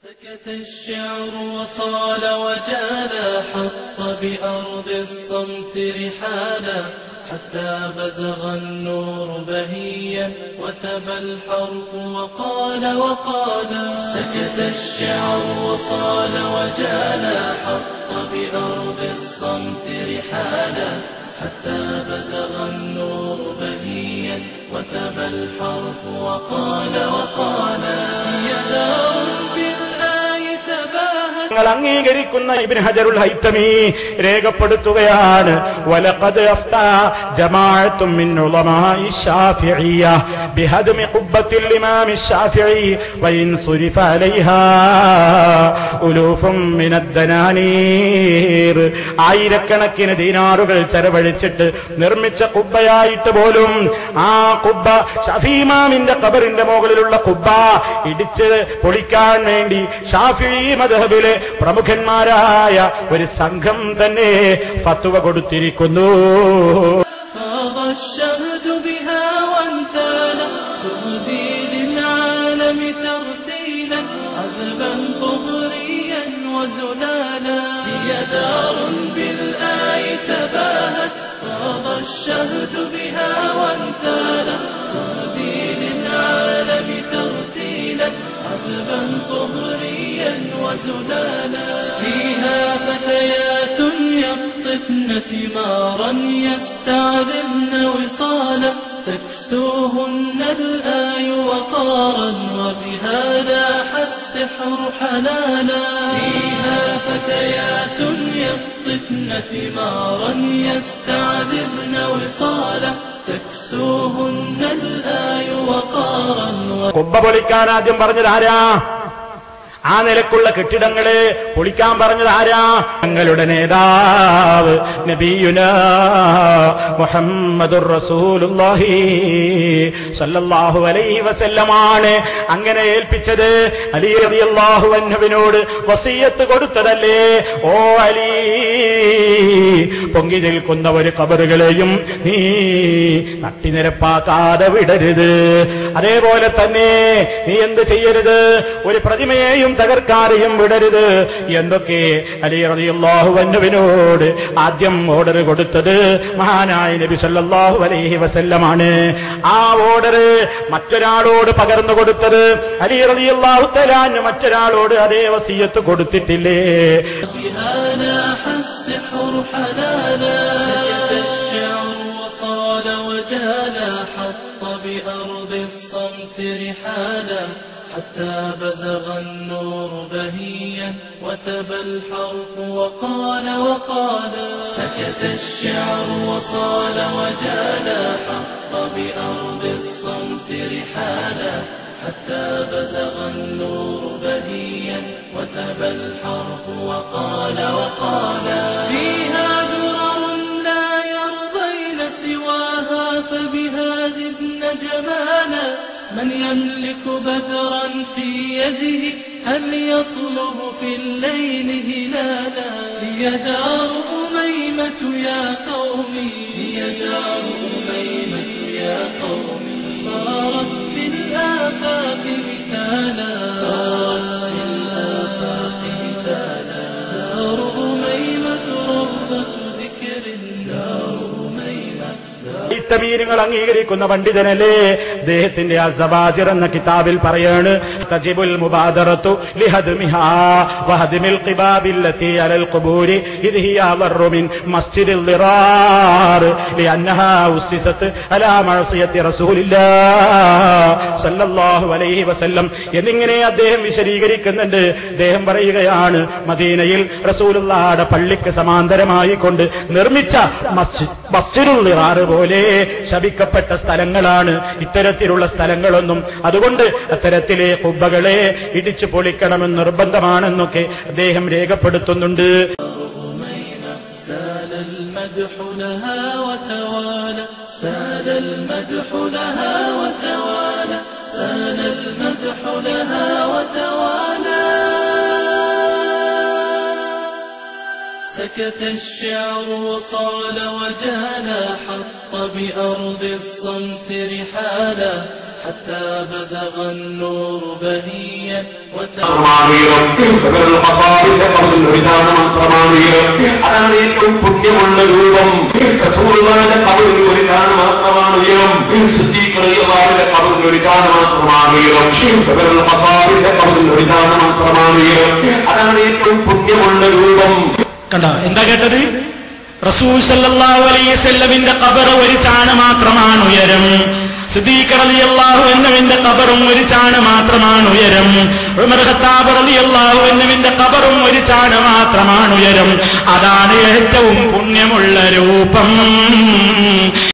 سكت الشعر وصال وجالا حط بأرض الصمت رحالا حتى بزغ النور بهيا وثبى الحرف وقال سكت الشعر وصال وجالا حط بأرض الصمت رحالا حتى بزغ النور بهيا وثبى الحرف وقال يا دار അംഗീകരിക്കുന്ന ഇബ്നു ഹജറുൽ ഹൈതമി രേഖപ്പെടുത്തുകയാണ് വലഖദ് അഫ്താ ജമാഅത്തും മിൻ ഉലമാഇ ശാഫിഇയ്യ ബിഹദ്മി ഖുബ്ബത്തിൽ ഇമാം ശാഫിഈ വഇൻ സുരിഫ അലൈഹാ ഉലൂഫും മിനദ് ദനാനീർ ആയിരക്കണക്കിന് ദീനാറുകൾ ചെലവഴിച്ചിട്ട് നിർമ്മിച്ച ഖുബ്ബയായിട്ട് പോലും ആ ഖുബ്ബ ശാഫി ഇമാമിന്റെ ഖബറിന്റെ മുകളിലുള്ള ഖുബ്ബ ഇടിച്ച് പൊളിക്കാൻ വേണ്ടി ശാഫിഈ മദ്ഹബിലെ പ്രമുഖന്മാരായ ഒരു സംഘം തന്നെ ഫത്വ കൊടുത്തിരിക്കുന്നു. عذبا طهريا وزلالا فيها فتيات يقطفن ثمارا يستعذبن وصالا تكسوهن الآي وقارا وبها لاح السحر حلالا فيها فتيات يقطفن ثمارا يستعذبن وصالا تكسوهن الآي وقارا ഖുബ്ബ പൊളിക്കാൻ ആദ്യം പറഞ്ഞത് ആരാ? ആ നിലക്കുള്ള കെട്ടിടങ്ങളെ പൊളിക്കാൻ പറഞ്ഞത് ആരാ? ഞങ്ങളുടെ നേതാവ് നബിയുനാ മുഹമ്മദുർ റസൂലുള്ളാഹി സ്വല്ലല്ലാഹു അലൈഹി വസല്ലമാണ് അങ്ങനെ ഏൽപ്പിച്ചത്. അലി റളിയല്ലാഹു അൻഹുവിനോട് വസിയത്ത് കൊടുത്തതല്ലേ, ഓ അലി, പൊങ്ങി നിൽക്കുന്ന ഒരു ഖബറുകളെയും നീ തട്ടിനിരപ്പാക്കാതെ വിടരുത്. അതേപോലെ തന്നെ നീ എന്ത് ചെയ്യരുത്, ഒരു പ്രതിമയെയും തകർക്കാരെയും വിടരുത് എന്നൊക്കെ അലി റളിയല്ലാഹു അൻഹുവിനോട് ആദ്യം ഓർഡർ കൊടുത്തത് മഹാനായ നബി സല്ലല്ലാഹു അലൈഹി വസല്ലമാണ്. ആ ഓർഡർ മറ്റൊരാളോട് പകർന്നു കൊടുത്തത് അലി റളിയല്ലാഹു തആല അൻഹു മറ്റൊരാളോട് അതേ വസിയത്ത് കൊടുത്തിട്ടില്ലേ? حتى بزغ النور بهيا وثبى الحرف وقال سكت الشعر وصال وجالا حط بأرض الصمت رحالا حتى بزغ النور بهيا وثبى الحرف وقال فيها درر لا يرضين سواها فبها زدن جمالا من يملك بدرا في يده هل يطلب في الليل هلالا هي دار أميمة يا قومي هي دار أميمة يا قومي صارت في الآفاق مثالا صارت في الآفاق مثالا دار أميمة روضة ذكر دار أميمة നിങ്ങൾ അംഗീകരിക്കുന്ന പണ്ഡിതനല്ലേ? അദ്ദേഹത്തിന്റെ അസ്സബാജിർ എന്ന കിതാബിൽ പറയാണ് തജിബുൽ മുബാദറത്തു ലിഹദ്മിഹാ വഹദ്മിൽ ഖിബാബില്ലതി അലൽ ഖുബൂരി ഇദ് ഹിയ അദറു മിൻ മസ്ജിദിൽ ദിറാർ ലിഅന്നഹാ ഉസ്സിസത് അലാ മഅസിയത്തി റസൂലില്ലാഹ് സല്ലല്ലാഹു അലൈഹി വസല്ലം എന്നിങ്ങനെ അദ്ദേഹം വിശദീകരിക്കുന്നുണ്ട്. അദ്ദേഹം പറയുകയാണ് മദീനയിൽ റസൂലുള്ളാഹിയുടെ പള്ളിക്ക് സമാന്തരമായി കൊണ്ട് നിർമ്മിച്ച മസ്ജിദുൽ ദിറാർ പോലെ ശപിക്കപ്പെട്ട സ്ഥലങ്ങളാണ് ഇത്തരത്തിലുള്ള സ്ഥലങ്ങളൊന്നും. അതുകൊണ്ട് അത്തരത്തിലെ ഖുബ്ബകളെ ഇടിച്ചു പൊളിക്കണമെന്ന് നിർബന്ധമാണെന്നൊക്കെ അദ്ദേഹം രേഖപ്പെടുത്തുന്നുണ്ട്. سكت الشعر وصال وجالا حط بأرض الصمت رحالا حتى بزغ النور بهيا അതാണ് ഏറ്റവും പുണ്യമുള്ള രൂപം. റസൂലുള്ളാഹിയുടെ ഖബറിൽ ഒരു ചാണ് മാത്രമാണ് ഉയരം. സിദ്ദീഖ് റളിയല്ലാഹുവിന്റെ ഖബറിൽ ഒരു ചാണ് മാത്രമാണ് ഉയരം. ഇബ്നുൽ ഖത്താബിന്റെ ഖബറിൽ ഒരു ചാണ് മാത്രമാണ് ഉയരം. അതാണ് ഏറ്റവും പുണ്യമുള്ള രൂപം. കണ്ടോ എന്താ കേട്ടത്? റസൂൽ സല്ലല്ലാഹു അലൈഹി വസല്ലമിന്റെ ഖബർ ഒരു ചാണ് മാത്രമാണ് ഉയരം. സിദ്ദീഖ് റളിയല്ലാഹു അൻഹുവിന്റെ ഖബറും ഒരു ചാണ് മാത്രമാണ് ഉയരം. ഉമർ ഖത്താബ് റളിയല്ലാഹു അൻഹുവിന്റെ ഖബറും ഒരു ചാണ് മാത്രമാണ് ഉയരം. അതാണ് ഏറ്റവും പുണ്യമുള്ള രൂപം.